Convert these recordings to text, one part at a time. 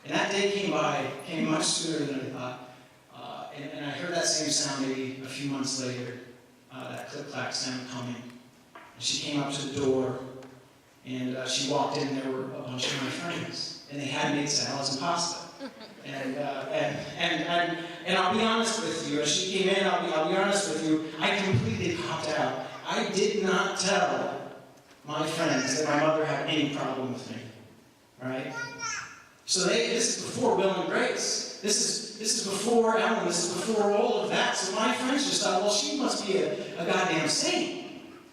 And that day came much sooner than I thought. And I heard that same sound maybe a few months later, that click-clack sound coming. And she came up to the door, and she walked in, and there were a bunch of my friends. And they had made salads and pasta. And I'll be honest with you, as she came in, I'll be honest with you, I completely popped out. I did not tell my friends that my mother had any problem with me, right? So this is before Will and Grace. This is before Ellen. This is before all of that. So my friends just thought, well, she must be a goddamn saint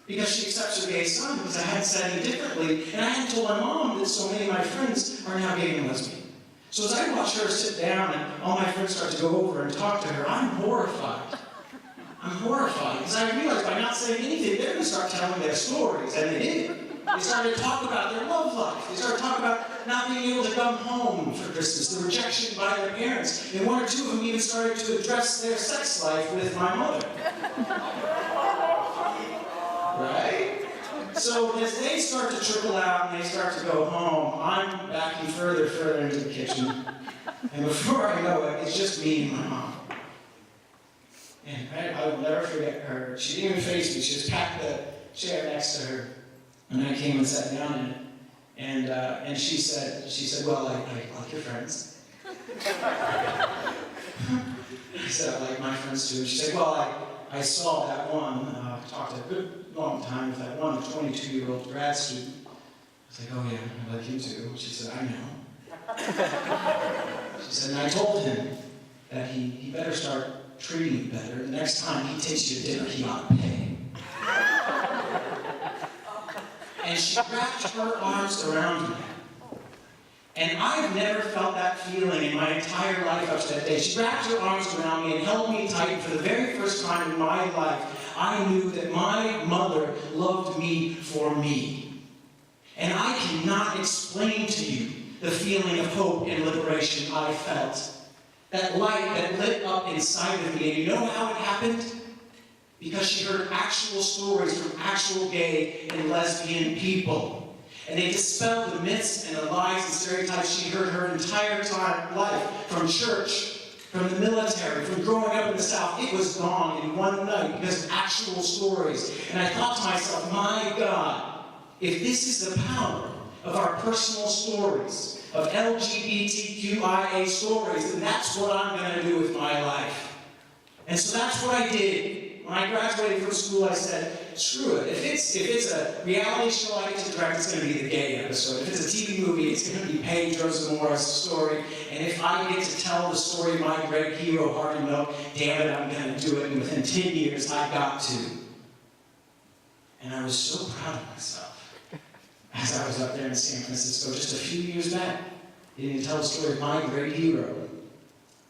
because she accepts her gay son, because I hadn't said any differently, and I hadn't told my mom that so many of my friends are now gay and lesbian. So as I watch her sit down and all my friends start to go over and talk to her, I'm horrified. I'm horrified because I realized by not saying anything, they're going to start telling their stories, and they did. They started to talk about their love life. They started to talk about not being able to come home for Christmas, the rejection by their parents. And one or two of them even started to address their sex life with my mother. Right? So as they start to trickle out and they start to go home, I'm backing further into the kitchen. And before I know it, it's just me and my mom. And I will never forget her. She didn't even face me. She just packed the chair next to her. And I came and sat down in it. And she said, well, I like your friends. I said, I like my friends too. And she said, well, I saw that one, talked a good long time with that one 22-year-old grad student. I was like, oh yeah, I like him too. She said, I know. She said, and I told him that he better start treating you better. The next time he takes you to dinner, he ought to pay. And she wrapped her arms around me. And I've never felt that feeling in my entire life up to that day. She wrapped her arms around me and held me tight. And for the very first time in my life, I knew that my mother loved me for me. And I cannot explain to you the feeling of hope and liberation I felt. That light that lit up inside of me. And you know how it happened? Because she heard actual stories from actual gay and lesbian people. And they dispelled the myths and the lies and stereotypes she heard her entire life from church, from the military, from growing up in the South. It was gone in one night because of actual stories. And I thought to myself, my God, if this is the power of our personal stories, of LGBTQIA stories, then that's what I'm going to do with my life. And so that's what I did. When I graduated from school, I said, screw it. If it's a reality show I get to direct, it's going to be the gay episode. If it's a TV movie, it's going to be Pedro Zamora's story. And if I get to tell the story of my great hero, Harvey Milk, damn it, I'm going to do it. And within 10 years, I got to. And I was so proud of myself as I was up there in San Francisco just a few years back, getting to tell the story of my great hero.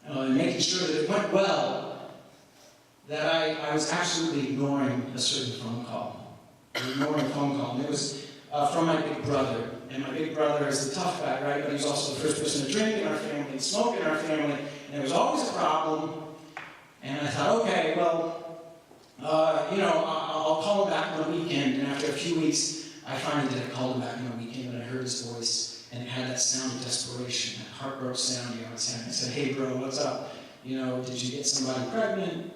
And making sure that it went well. That I was absolutely ignoring a certain phone call. Ignoring a phone call. And it was from my big brother. And my big brother is the tough guy, right? But he's also the first person to drink in our family and smoke in our family. And there was always a problem. And I thought, okay, well, I'll call him back on the weekend. And after a few weeks, I finally did. I called him back on the weekend, and I heard his voice. And it had that sound of desperation, that heartbroken sound. I said, hey, bro, what's up? Did you get somebody pregnant?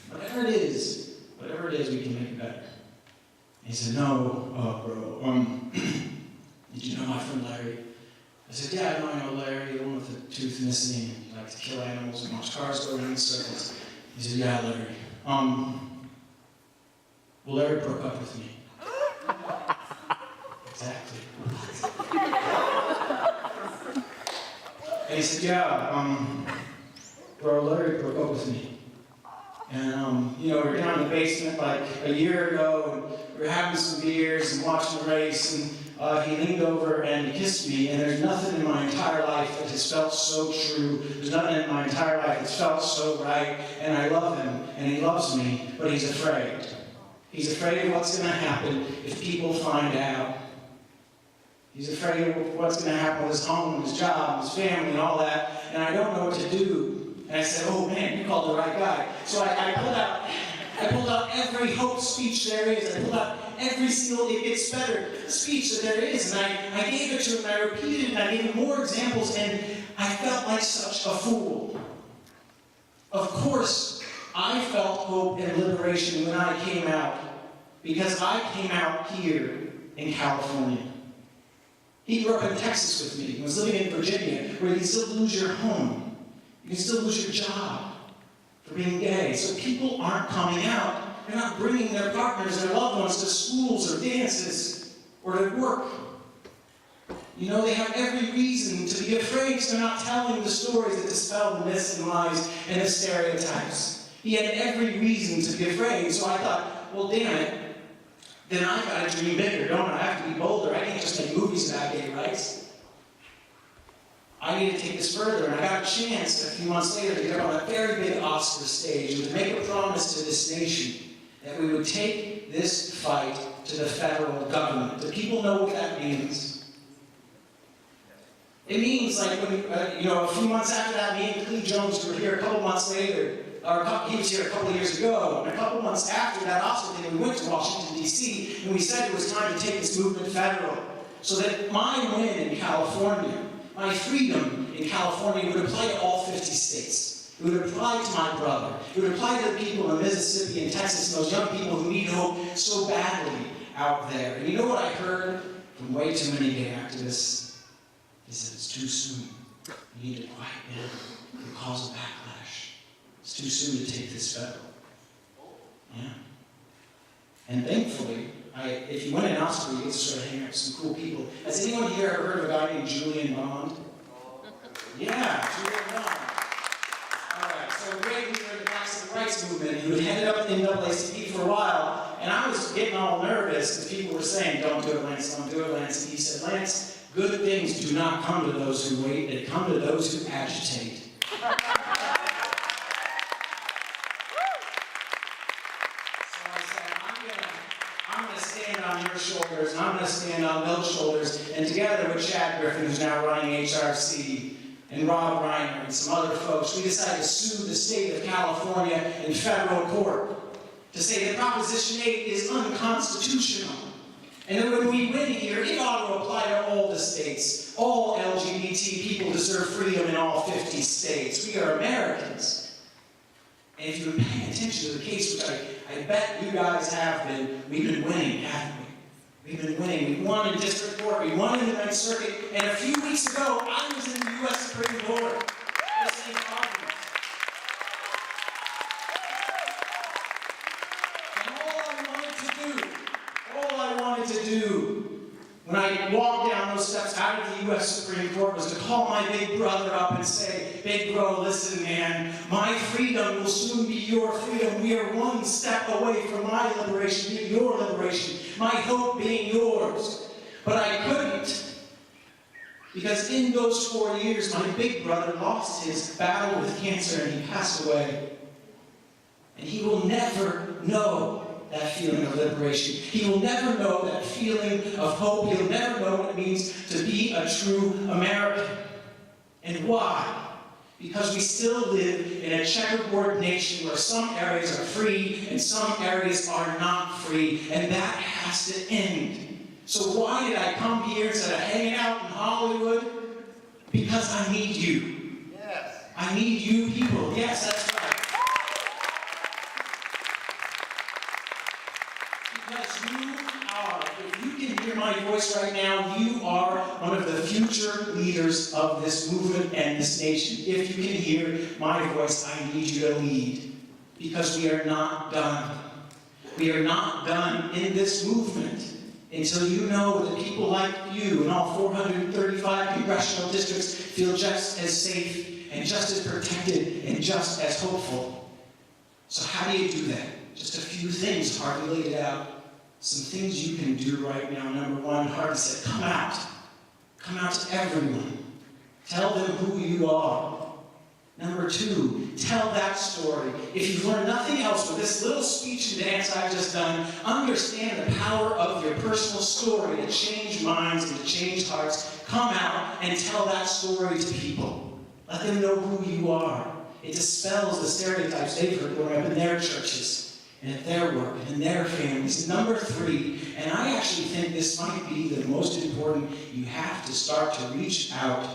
Whatever it is, we can make it better. And he said, no, bro, did you know my friend Larry? I said, yeah, I know Larry, the one with the tooth missing, and he likes to kill animals and watch cars go around in circles. He said, yeah, Larry. Well, Larry broke up with me. Exactly. And he said, yeah, bro, Larry broke up with me. And, we were down in the basement like a year ago, and we were having some beers and watching the race, and he leaned over and he kissed me, and there's nothing in my entire life that has felt so true. There's nothing in my entire life that's felt so right, and I love him, and he loves me, but he's afraid. He's afraid of what's going to happen if people find out. He's afraid of what's going to happen with his home, his job, his family, and all that, and I don't know what to do. And I said, oh man, you called the right guy. So I pulled out I pulled out every hope speech there is. I pulled out every single "it gets better" speech that there is. And I gave it to him, and I repeated it, and I gave him more examples, and I felt like such a fool. Of course, I felt hope and liberation when I came out, because I came out here in California. He grew up in Texas with me. He was living in Virginia, where you can still lose your home. You can still lose your job for being gay. So people aren't coming out. They're not bringing their partners, their loved ones to schools or dances or to work. You know, they have every reason to be afraid because they're not telling the stories that dispel the myths and lies and the stereotypes. He had every reason to be afraid. So I thought, well, damn it. Then I've got to dream bigger, don't I? I have to be bolder. I can't just make movies about gay rights. I need to take this further. And I got a chance a few months later to get up on a very big Oscar stage and to make a promise to this nation that we would take this fight to the federal government. Do people know what that means? It means like when, a few months after that, me and Cleve Jones were here a couple months later. He was here a couple of years ago, and a couple months after that Oscar thing, we went to Washington, D.C., and we said it was time to take this movement federal, so that my win in California, my freedom in California, would apply to all 50 states. It would apply to my brother. It would apply to the people in Mississippi and Texas, and those young people who need hope so badly out there. And you know what I heard from way too many gay activists? They said, it's too soon. You need to quiet down. It will cause a backlash. It's too soon to take this federal. Yeah. And thankfully, if you win an Oscar, you get to sort of hang out with some cool people. Has anyone here ever heard of a guy named Julian Bond? Yeah, Julian Bond. All right, so a great leader in the Black Civil Rights Movement who had headed up the NAACP for a while, and I was getting all nervous because people were saying, don't do it, Lance, don't do it, Lance. And he said, Lance, good things do not come to those who wait, they come to those who agitate. On your shoulders, and I'm going to stand on Milk's shoulders, and together with Chad Griffin, who's now running HRC, and Rob Reiner, and some other folks, we decided to sue the state of California in federal court to say that Proposition 8 is unconstitutional. And then when we win here, it ought to apply to all the states. All LGBT people deserve freedom in all 50 states. We are Americans. And if you've been paying attention to the case, which I bet you guys have been, we've been winning, haven't we? We've been winning. We won in district court, we won in the Ninth Circuit, and a few weeks ago, I was in the U.S. Supreme Court listening to arguments. And all I wanted to do, when I walked down those steps out of the U.S. Supreme Court was to call my big brother up and say, big bro, listen, man, my freedom will soon be your freedom. We are one step away from my liberation being your liberation, my hope being yours. But I couldn't, because in those 4 years, my big brother lost his battle with cancer and he passed away. And he will never know that feeling of liberation. He will never know that feeling of hope. He'll never know what it means to be a true American. And why? Because we still live in a checkerboard nation where some areas are free and some areas are not free, and that has to end. So why did I come here instead of hanging out in Hollywood? Because I need you. Yes. I need you people. Yes, that's right. Because you are, if you can hear my voice right now, you are one of the future leaders of this movement and this nation. If you can hear my voice, I need you to lead. Because we are not done. We are not done in this movement until you know that people like you in all 435 congressional districts feel just as safe and just as protected and just as hopeful. So how do you do that? Just a few things. Harvey laid it out. Some things you can do right now. Number one, Harvey said, come out. Come out to everyone. Tell them who you are. Number two, tell that story. If you've learned nothing else with this little speech and dance I've just done, understand the power of your personal story to change minds and to change hearts. Come out and tell that story to people. Let them know who you are. It dispels the stereotypes they've heard growing up in their churches. and at their work, and in their families. Number 3, and I actually think this might be the most important, you have to start to reach out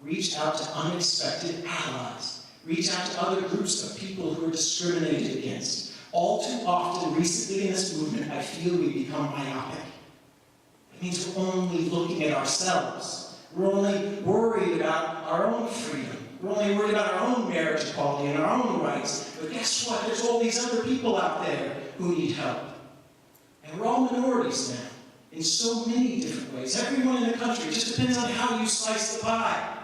to unexpected allies. Reach out to other groups of people who are discriminated against. All too often, recently in this movement, I feel we become myopic. It means we're only looking at ourselves. We're only worried about our own freedom. We're only worried about our own marriage equality and our own rights. But guess what? There's all these other people out there who need help. And we're all minorities now, in so many different ways. Everyone in the country, it just depends on how you slice the pie.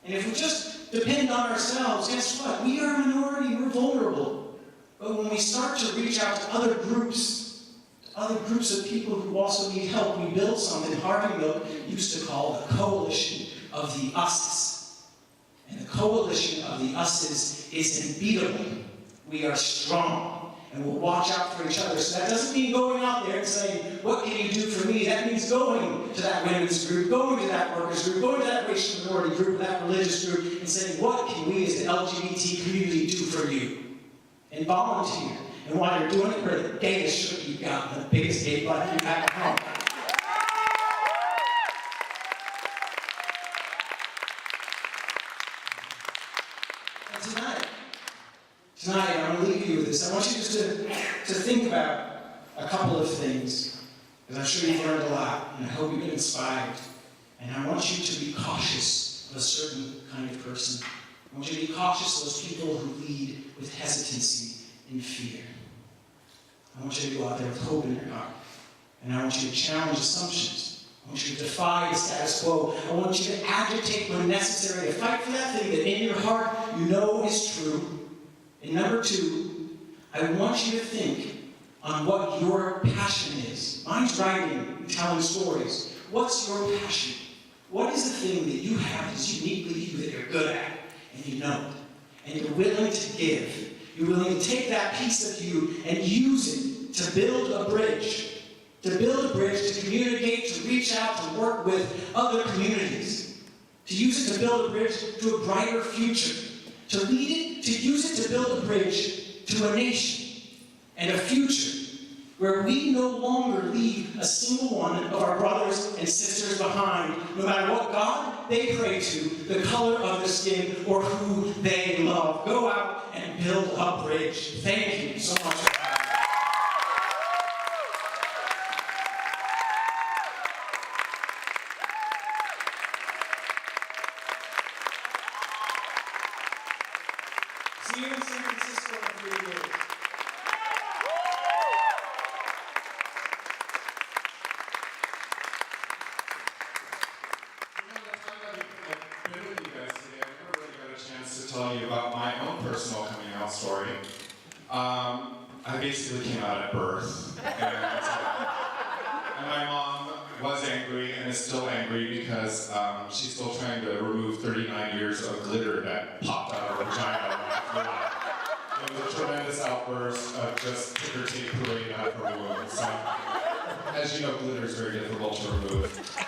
And if we just depend on ourselves, guess what? We are a minority, we're vulnerable. But when we start to reach out to other groups of people who also need help, we build something Harvey Milk used to call the coalition of the us's. And the coalition of the us's is unbeatable. We are strong, and we'll watch out for each other. So that doesn't mean going out there and saying, what can you do for me? That means going to that women's group, going to that workers group, going to that racial minority group, that religious group, and saying, what can we as the LGBT community do for you? And volunteer. And while you're doing it, wear the gayest shirt you've got, the biggest gay black you have at home. Tonight, I'm going to leave you with this. I want you just to think about a couple of things, because I'm sure you've learned a lot, and I hope you've been inspired. And I want you to be cautious of a certain kind of person. I want you to be cautious of those people who lead with hesitancy and fear. I want you to go out there with hope in your heart. And I want you to challenge assumptions. I want you to defy the status quo. I want you to agitate when necessary, to fight for that thing that in your heart you know is true. And number 2, I want you to think on what your passion is. Mine's writing and telling stories. What's your passion? What is the thing that you have that's uniquely you that you're good at, and you know it, and you're willing to give? You're willing to take that piece of you and use it to build a bridge. To build a bridge, to communicate, to reach out, to work with other communities. To use it to build a bridge to a brighter future. To lead it, to use it to build a bridge to a nation and a future where we no longer leave a single one of our brothers and sisters behind, no matter what God they pray to, the color of their skin, or who they love. Go out and build a bridge. Thank you so much. See you in San Francisco in 3 years. I've been with you guys today. I've never really got a chance to tell you about my own personal coming out story. I basically came out at birth, and my mom was angry and is still angry because she's still trying to remove 39 years of glitter that popped out of her vagina. It was a tremendous outburst of just ticker tape parade out of her womb. So, as you know, glitter is very difficult to remove.